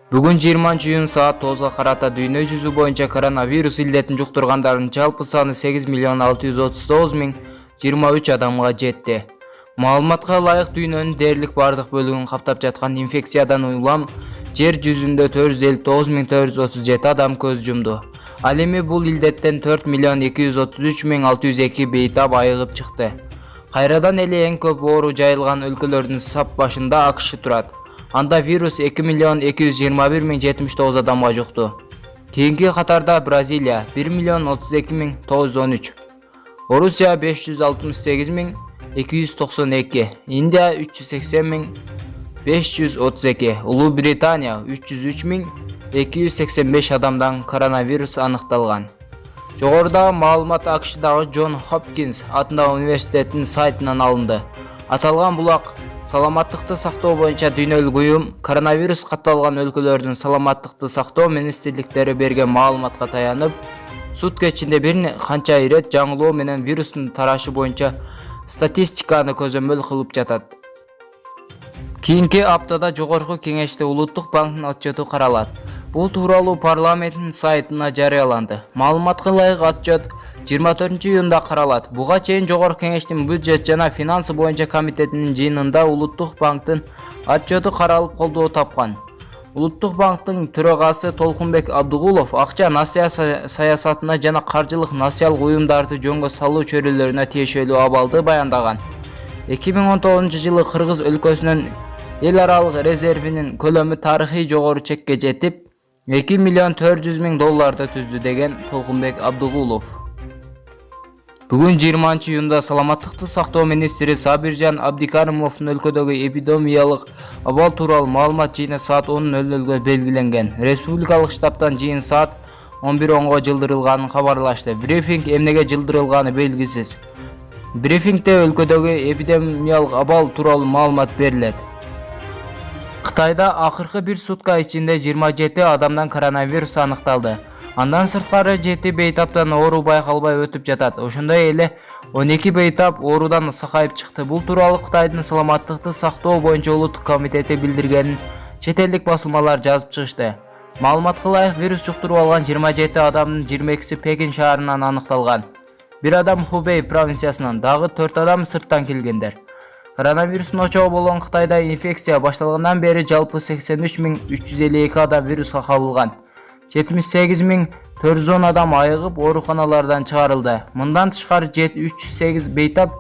Бүгүн 20-iyun saat 9-га карата дүйнө жүзү боюнча коронавирус илдетин жуктургандардын жалпы саны 8.639.023 адамга жетти. Маалыматка ылайык дүйнөнүн дээрлик бардык бөлүгүн каптап жаткан инфекциядан улам жер жүзүндө 459.437 адам көз жумду. Ал эми бул илдеттен 4.233.602 бейтап айыгып чыкты. Кайрадан эле эң көп оору жайылган өлкөлөрдүн сап башында АКШ турат. Анда вирус 2.221.079 адамга жукту. Кийинки катарда Бразилия 1.032.913, Орусия 568.292, Индия 380.532, Улуу Британия 303.285 адамдан коронавирус аныкталган. Жогорудагы маалымат АКШдагы Джон Хопкинс атындагы университеттин сайтынан алынды. Аталган булак саламаттыкты сактоо боюнча дүйнөлүк уюм коронавирус катталган өлкөлөрдүн саламаттыкты сактоо министрликтери берген маалыматка таянып, сутка ичинде бир канча ирет жаңылоо менен вирустун тарашы боюнча статистиканы көзөмөл кылып жатат. Кийинки аптада жогорку кеңеште Улуттук банктын отчету каралат. Бул тууралуу парламенттин сайтына жарыяланды. Маалыматка ылайык отчет 24-июнда каралат. Буга чейин жогорку кеңештин бюджет жана финансы боюнча комитетинин жыйынында Улуттук банктын отчету каралып колдоо тапкан. Улуттук банктын төрагасы Толкунбек Абдыгулов акча насыя саясатына жана каржылык насыялык уюмдарды жөнгө салуу чөйрөлөрүнө тиешелүү абалды баяндаган. 2019-жылы Кыргыз өлкөсүнүн эл аралык резервинин көлөмү тарыхый жогору чекке жетип, $2.400.000 түздү деген Толкунбек Абдыгулов. Бүгүн 20-июнда саламаттыкты сактоо министри Сабиржан Абдикаримовдун өлкөдөгү эпидемиялык абал тууралуу маалымат жыйыны саат 10:00 белгиленген. Республикалык штабтан жыйын саат 11:10 жылдырылганын кабарлашты. Брифинг эмнеге жылдырылганы белгисиз. Брифингде өлкөдөгү эпидемиялык абал тууралуу маалымат берилет. Кытайда акыркы бир сутка ичинде 27 адамдан коронавирус аныкталды. Андан сырткары 7 бейтаптан оору байкалбай өтүп жатат. Ошондой эле 12 бейтап оорудан сакайып чыкты. Бул тууралуу Кытайдын саламаттыкты сактоо боюнча улуттук комитети билдиргенин чет элдик басылмалар жазып чыгышты. Маалыматка ылайык вирус жуктуруп алган 27 адамдын 22-си Пекин шаарынан аныкталган. Бир адам Хубей провинциясынан, дагы 4 адам сырттан келгендер. Коронавирустун очогу болгон Кытайда инфекция башталгандан бери жалпы 83.352 адам вируска кабылган. 78.410 адам айыгып ооруканалардан чыгарылды. Мындан тышкары 308 бейтап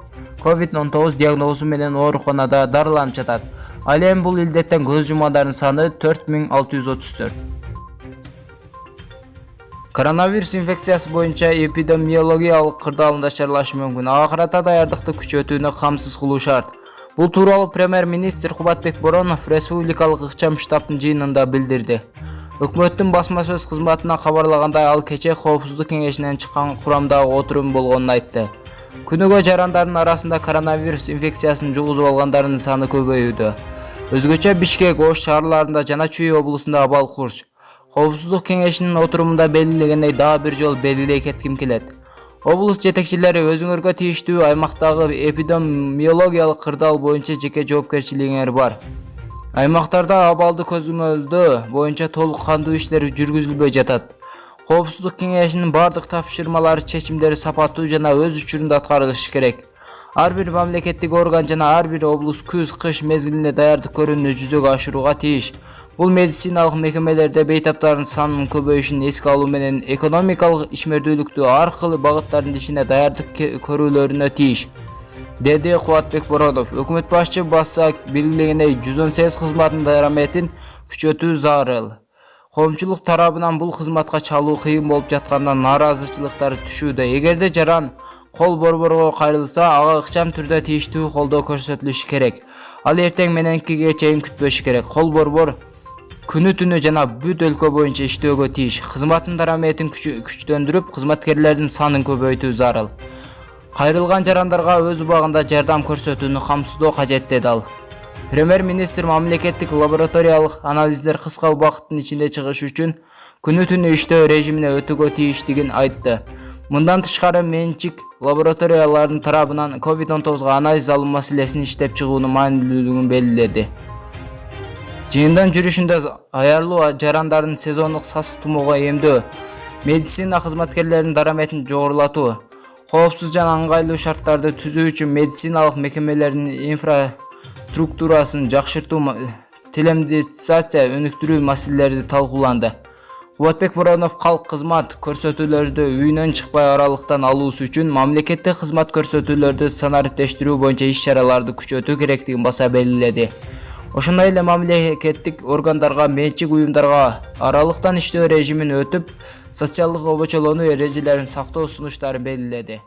COVID-19 диагнозу менен ооруканада дарыланып жатат. Ал эми бул илдеттен көз жумгандардын саны 4.634. Коронавирус инфекциясы боюнча эпидемиологиялык кырдаалын начарлашы мүмкүн. Ага карата даярдыкты күчөтүүнү камсыз кылуу шарт. Бул тууралуу премьер-министр Кубатбек Боронов республикалык ыкчам штабтын жыйынында билдирди. Өкмөттүн басма сөз кызматынан кабарлагандай, ал кече Коопсуздук кеңешинен чыккан курамдагы отурум болгонун айтты. Күнүгө жарандардын арасында коронавирус инфекциясын жугузуп алгандардын саны көбөйүүдө. Өзгөчө Бишкек, Ош шаарларында жана Чүй облусунда абал курч. Коопсуздук кеңешинин отурумунда белгилегендей дагы бир жол белгилей кетким келет. Облус жетекчилери өзүңөргө тийиштүү аймактагы эпидемиологиялык кырдаал боюнча жеке жоопкерчилигиңер бар. Аймактарда абалды көзөмөлдөө боюнча толук кандуу иштер жүргүзүлбөй жатат. Коопсуздук кеңешинин бардык тапшырмалары, чечимдери сапаттуу жана өз учурунда аткарылышы керек. Ар бир мамлекеттик орган жана ар бир облус күз-кыш мезгилинде даярдык көрүүнү жүзөгө ашырууга тийиш. Бул медициналык мекемелерде бейтаптардын санынын көбөйүшүн эске алуу менен экономикалык ишмердүүлүктү ар кыл багыттардын ишине даярдык көрүүлөрүнө тийиш, деди Кубатбек Боронов. Өкмөт башчы баса белгилегендей 118 кызматтын дараметин күчөтүү зарыл. Коомчулук тарабынан бул кызматка чалуу кыйын болуп жаткандан нааразычылыктар түшүүдө. Эгерде жаран кол борборго кайрылса, ага ыкчам түрдө тийиштүү колдоо көрсөтүлүшү керек. Ал эртең мененкиге чейин күтпөшү керек. Кол борбор күнү-түнү жана бүт өлкө боюнча иштөөгө тийиш. Кызматтын дараметин күчтөндүрүп, кызматкерлердин санын көбөйтүү зарыл. Кайрылган жарандарга өз убагында жардам көрсөтүүнү камсыздоо кажет, деди ал. Премьер-министр мамлекеттик лабораториялык анализдер кыска убакыттын ичинде чыгышы үчүн күнү-түнү иштөө режимине өтүүгө тийиштигин айтты. Мындан тышкары менчик лабораториялардын тарабынан COVID-19 анализ алуу маселесин иштеп чыгуунун маанилүүлүгүн белгиледи. Жыйындан жүрүшүндө аярлуу жарандардын сезондук сасык тумоого эмдөө, медицина кызматкерлеринин дараметин жогорулатуу, коопсуз жана ыңгайлуу шарттарды түзүү үчүн медициналык мекемелердин инфраструктурасын жакшыртуу, телемедиация өнүктүрүү маселелери талкууланды. Кубатбек Боронов калк кызмат көрсөтүүлөрдү үйүнөн чыкпай аралыктан алуусу үчүн мамлекеттик кызмат көрсөтүүлөрдү санариптештирүү боюнча иш-чараларды күчөтүү керектигин баса белгиледи. Ошондой эле мамлекеттик органдарга, менчик уюмдарга аралыктан иштөө режимин өтүп, социалдык обочолонуу эрежелерин сактоо сунуштарын белгиледи.